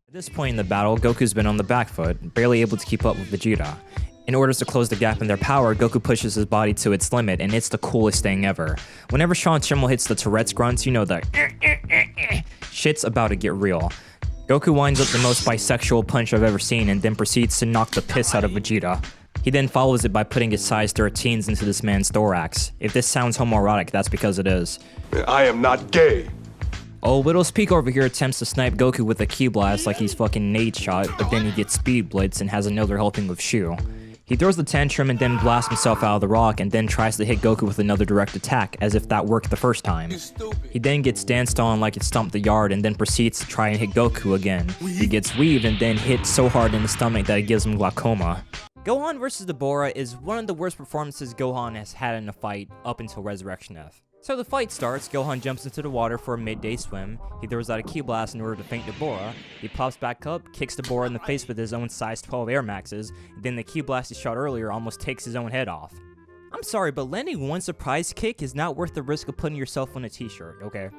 At this point in the battle, Goku's been on the back foot, barely able to keep up with Vegeta. In order to close the gap in their power, Goku pushes his body to its limit, and it's the coolest thing ever. Whenever Sean Schimmel hits the Tourette's grunts, you know that shit's about to get real. Goku winds up the most bisexual punch I've ever seen and then proceeds to knock the piss out of Vegeta. He then follows it by putting his size 13s into this man's thorax. If this sounds homoerotic, that's because it is. I am not gay. Oh, Widow's Peak over here attempts to snipe Goku with a Ki Blast like he's fucking Nade Shot, but then he gets Speed Blitz and has another helping of Shu. He throws the tantrum and then blasts himself out of the rock and then tries to hit Goku with another direct attack, as if that worked the first time. He then gets danced on like it stomped the yard and then proceeds to try and hit Goku again. He gets weaved and then hit so hard in the stomach that it gives him glaucoma. Gohan vs. Dabura is one of the worst performances Gohan has had in a fight up until Resurrection F. So the fight starts, Gohan jumps into the water for a midday swim, he throws out a Ki Blast in order to feint Dabura, he pops back up, kicks Dabura in the face with his own size 12 Air Maxes, then the Ki Blast he shot earlier almost takes his own head off. I'm sorry, but landing one surprise kick is not worth the risk of putting yourself on a t-shirt, okay?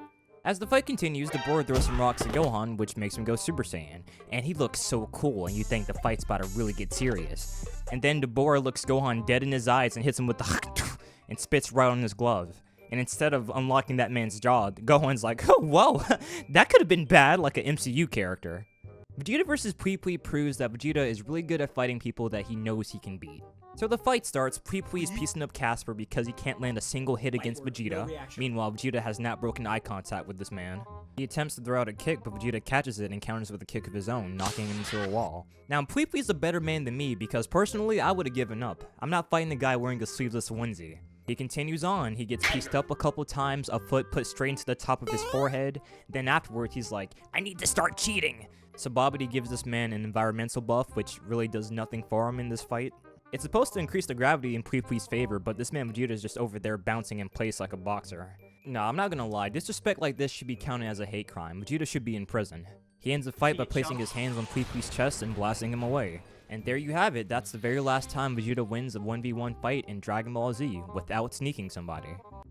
As the fight continues, Dabura throws some rocks at Gohan, which makes him go Super Saiyan, and he looks so cool and you think the fight's about to really get serious. And then Dabura looks Gohan dead in his eyes and hits him with the and spits right on his glove. And instead of unlocking that man's jaw, Gohan's like, oh, whoa, that could have been bad, like an MCU character. Vegeta vs. Pui Pui proves that Vegeta is really good at fighting people that he knows he can beat. So the fight starts, Pui Pui is piecing up Casper because he can't land a single hit against Vegeta. Meanwhile, Vegeta has not broken eye contact with this man. He attempts to throw out a kick, but Vegeta catches it and counters with a kick of his own, knocking him into a wall. Now, Pui Pui's a better man than me because personally, I would have given up. I'm not fighting the guy wearing a sleeveless onesie. He continues on, he gets pieced up a couple times, a foot put straight into the top of his forehead, then afterwards he's like, I need to start cheating! So Babidi gives this man an environmental buff, which really does nothing for him in this fight. It's supposed to increase the gravity in Pui Pui's favor, but this man Vegeta is just over there bouncing in place like a boxer. Nah, I'm not gonna lie, disrespect like this should be counted as a hate crime. Vegeta should be in prison. He ends the fight by placing his hands on Pui Pui's chest and blasting him away. And there you have it, that's the very last time Vegeta wins a 1v1 fight in Dragon Ball Z without sneaking somebody.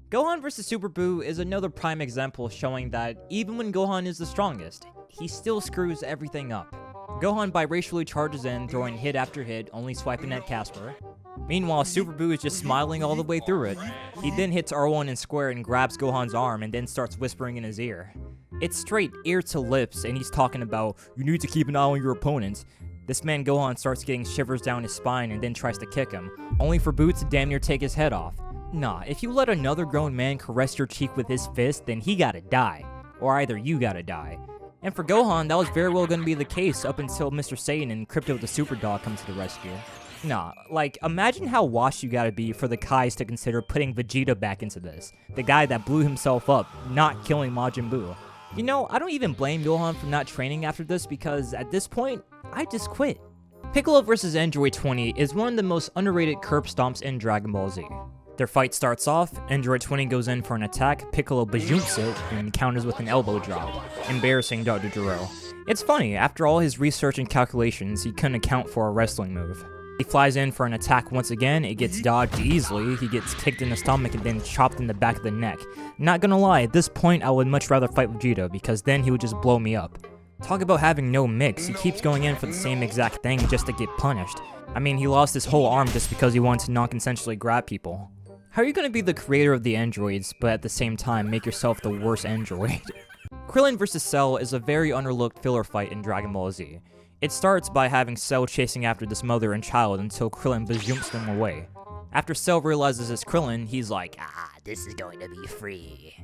Gohan vs. Super Buu is another prime example showing that even when Gohan is the strongest, he still screws everything up. Gohan biracially charges in, throwing hit after hit, only swiping at Casper. Meanwhile, Super Buu is just smiling all the way through it. He then hits R1 in square and grabs Gohan's arm and then starts whispering in his ear. It's straight ear to lips and he's talking about, you need to keep an eye on your opponents. This man Gohan starts getting shivers down his spine and then tries to kick him, only for Buu to damn near take his head off. Nah, if you let another grown man caress your cheek with his fist, then he gotta die. Or either you gotta die. And for Gohan, that was very well gonna be the case up until Mr. Satan and Crypto the Super Dog come to the rescue. Nah, like, imagine how washed you gotta be for the Kais to consider putting Vegeta back into this. The guy that blew himself up, not killing Majin Buu. You know, I don't even blame Gohan for not training after this because at this point, I just quit. Piccolo vs. Android 20 is one of the most underrated curb stomps in Dragon Ball Z. Their fight starts off, Android 20 goes in for an attack, Piccolo bajumps it, and counters with an elbow drop, embarrassing Dr. Gero. It's funny, after all his research and calculations, he couldn't account for a wrestling move. He flies in for an attack once again, it gets dodged easily, he gets kicked in the stomach and then chopped in the back of the neck. Not gonna lie, at this point I would much rather fight Vegeta because then he would just blow me up. Talk about having no mix, he keeps going in for the same exact thing just to get punished. I mean, he lost his whole arm just because he wanted to non-consensually grab people. How are you gonna be the creator of the androids, but at the same time make yourself the worst android? Krillin vs. Cell is a very underlooked filler fight in Dragon Ball Z. It starts by having Cell chasing after this mother and child until Krillin bajumps them away. After Cell realizes it's Krillin, he's like, this is going to be free.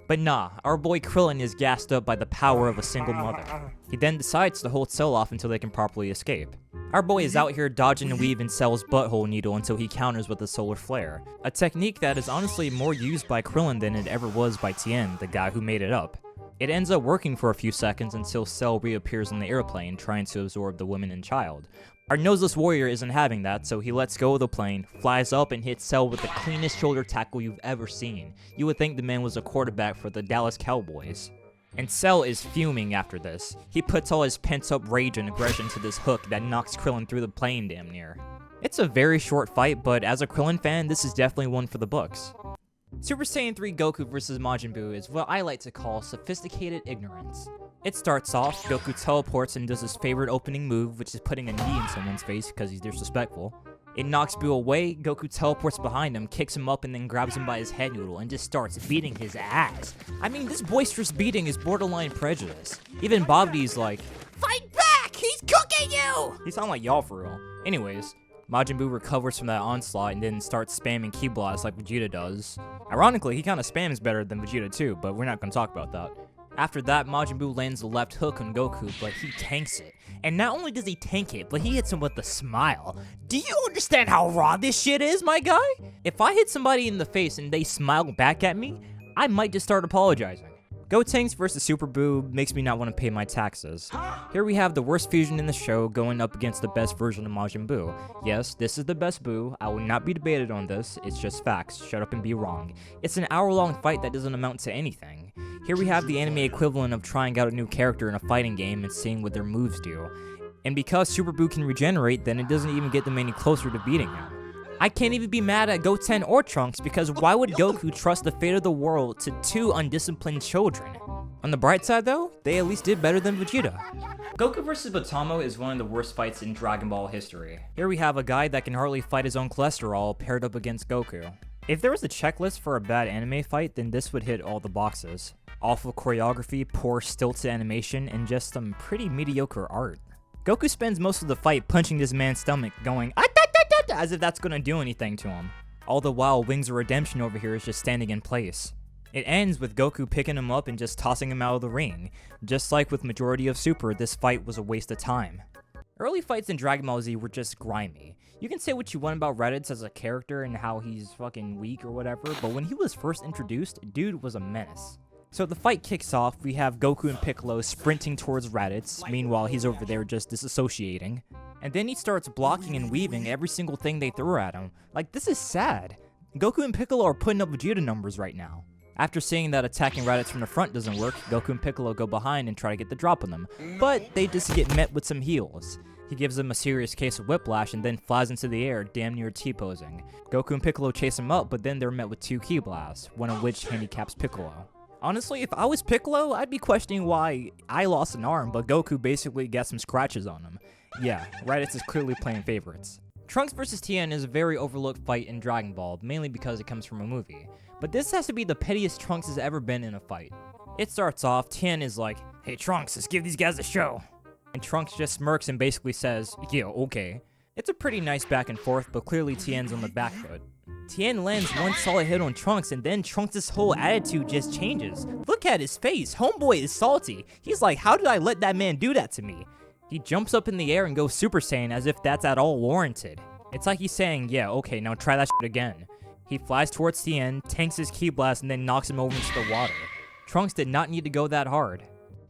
But nah, our boy Krillin is gassed up by the power of a single mother. He then decides to hold Cell off until they can properly escape. Our boy is out here dodging and weaving Cell's butthole needle until he counters with a solar flare, a technique that is honestly more used by Krillin than it ever was by Tien, the guy who made it up. It ends up working for a few seconds until Cell reappears on the airplane trying to absorb the woman and child. Our noseless warrior isn't having that, so he lets go of the plane, flies up and hits Cell with the cleanest shoulder tackle you've ever seen. You would think the man was a quarterback for the Dallas Cowboys. And Cell is fuming after this. He puts all his pent-up rage and aggression to this hook that knocks Krillin through the plane damn near. It's a very short fight, but as a Krillin fan, this is definitely one for the books. Super Saiyan 3 Goku vs. Majin Buu is what I like to call sophisticated ignorance. It starts off, Goku teleports and does his favorite opening move, which is putting a knee in someone's face because he's disrespectful. It knocks Buu away, Goku teleports behind him, kicks him up, and then grabs him by his head noodle and just starts beating his ass. I mean, this boisterous beating is borderline prejudice. Even Babdi's like, "Fight back! He's cooking you!" He sound like y'all for real. Anyways, Majin Buu recovers from that onslaught and then starts spamming Ki Blast like Vegeta does. Ironically, he kinda spams better than Vegeta too, but we're not gonna talk about that. After that, Majin Buu lands the left hook on Goku, but he tanks it. And not only does he tank it, but he hits him with a smile. Do you understand how raw this shit is, my guy? If I hit somebody in the face and they smile back at me, I might just start apologizing. Gotenks versus Super Buu makes me not want to pay my taxes. Here we have the worst fusion in the show going up against the best version of Majin Buu. Yes, this is the best Buu. I will not be debated on this. It's just facts. Shut up and be wrong. It's an hour-long fight that doesn't amount to anything. Here we have the anime equivalent of trying out a new character in a fighting game and seeing what their moves do. And because Super Buu can regenerate, then it doesn't even get them any closer to beating him. I can't even be mad at Goten or Trunks because why would Goku trust the fate of the world to two undisciplined children? On the bright side though, they at least did better than Vegeta. Goku vs. Batamo is one of the worst fights in Dragon Ball history. Here we have a guy that can hardly fight his own cholesterol paired up against Goku. If there was a checklist for a bad anime fight, then this would hit all the boxes. Awful choreography, poor stilted animation, and just some pretty mediocre art. Goku spends most of the fight punching this man's stomach, going as if that's gonna do anything to him. All the while, Wings of Redemption over here is just standing in place. It ends with Goku picking him up and just tossing him out of the ring. Just like with majority of Super, this fight was a waste of time. Early fights in Dragon Ball Z were just grimy. You can say what you want about Raditz as a character and how he's fucking weak or whatever, but when he was first introduced, dude was a menace. So the fight kicks off, we have Goku and Piccolo sprinting towards Raditz, meanwhile he's over there just disassociating. And then he starts blocking and weaving every single thing they throw at him. Like, this is sad. Goku and Piccolo are putting up Vegeta numbers right now. After seeing that attacking Raditz from the front doesn't work, Goku and Piccolo go behind and try to get the drop on them, but they just get met with some heals. He gives them a serious case of whiplash and then flies into the air, damn near T-posing. Goku and Piccolo chase him up, but then they're met with 2 Ki Blasts, one of which handicaps Piccolo. Honestly, if I was Piccolo, I'd be questioning why I lost an arm, but Goku basically got some scratches on him. Yeah, Raditz is clearly playing favorites. Trunks vs. Tien is a very overlooked fight in Dragon Ball, mainly because it comes from a movie. But this has to be the pettiest Trunks has ever been in a fight. It starts off, Tien is like, "Hey Trunks, let's give these guys a show." And Trunks just smirks and basically says, "Yeah, okay." It's a pretty nice back and forth, but clearly Tien's on the back foot. Tien lands one solid hit on Trunks, and then Trunks' whole attitude just changes. Look at his face, homeboy is salty. He's like, how did I let that man do that to me? He jumps up in the air and goes Super Saiyan as if that's at all warranted. It's like he's saying, yeah, okay, now try that shit again. He flies towards Tien, tanks his Ki Blast, and then knocks him over into the water. Trunks did not need to go that hard.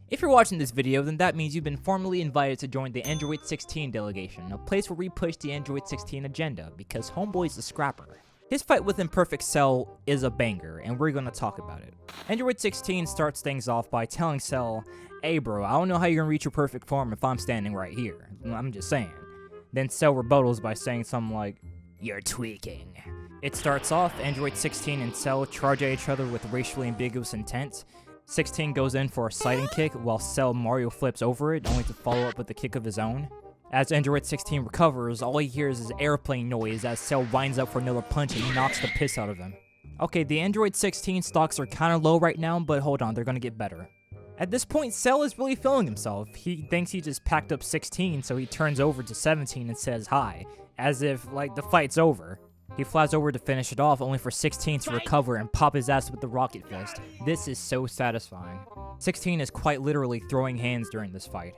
If you're watching this video, then that means you've been formally invited to join the Android 16 delegation, a place where we push the Android 16 agenda, because homeboy's a scrapper. His fight with Imperfect Cell is a banger, and we're gonna talk about it. Android 16 starts things off by telling Cell, "Hey bro, I don't know how you're gonna reach your perfect form if I'm standing right here. I'm just saying." Then Cell rebuttals by saying something like, "You're tweaking." It starts off, Android 16 and Cell charge at each other with racially ambiguous intent. 16 goes in for a sliding kick, while Cell Mario flips over it, only to follow up with a kick of his own. As Android 16 recovers, all he hears is airplane noise as Cell winds up for another punch and knocks the piss out of him. Okay, the Android 16 stocks are kinda low right now, but hold on, they're gonna get better. At this point, Cell is really feeling himself. He thinks he just packed up 16, so he turns over to 17 and says hi, as if, like, the fight's over. He flies over to finish it off, only for 16 to recover and pop his ass with the rocket fist. This is so satisfying. 16 is quite literally throwing hands during this fight.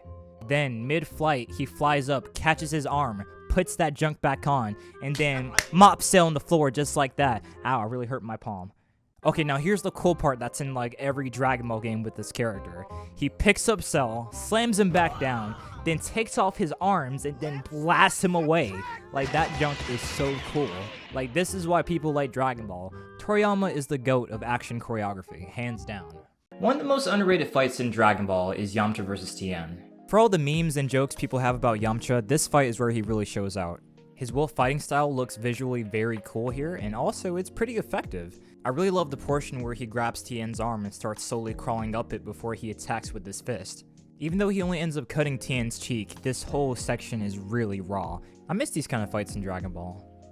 Then, mid-flight, he flies up, catches his arm, puts that junk back on, and then mops Cell on the floor just like that. Ow, I really hurt my palm. Okay, now here's the cool part that's in like every Dragon Ball game with this character. He picks up Cell, slams him back down, then takes off his arms and then blasts him away. Like, that junk is so cool. Like, this is why people like Dragon Ball. Toriyama is the GOAT of action choreography, hands down. One of the most underrated fights in Dragon Ball is Yamcha vs. Tien. For all the memes and jokes people have about Yamcha, this fight is where he really shows out. His wolf fighting style looks visually very cool here, and also it's pretty effective. I really love the portion where he grabs Tien's arm and starts slowly crawling up it before he attacks with his fist. Even though he only ends up cutting Tien's cheek, this whole section is really raw. I miss these kind of fights in Dragon Ball.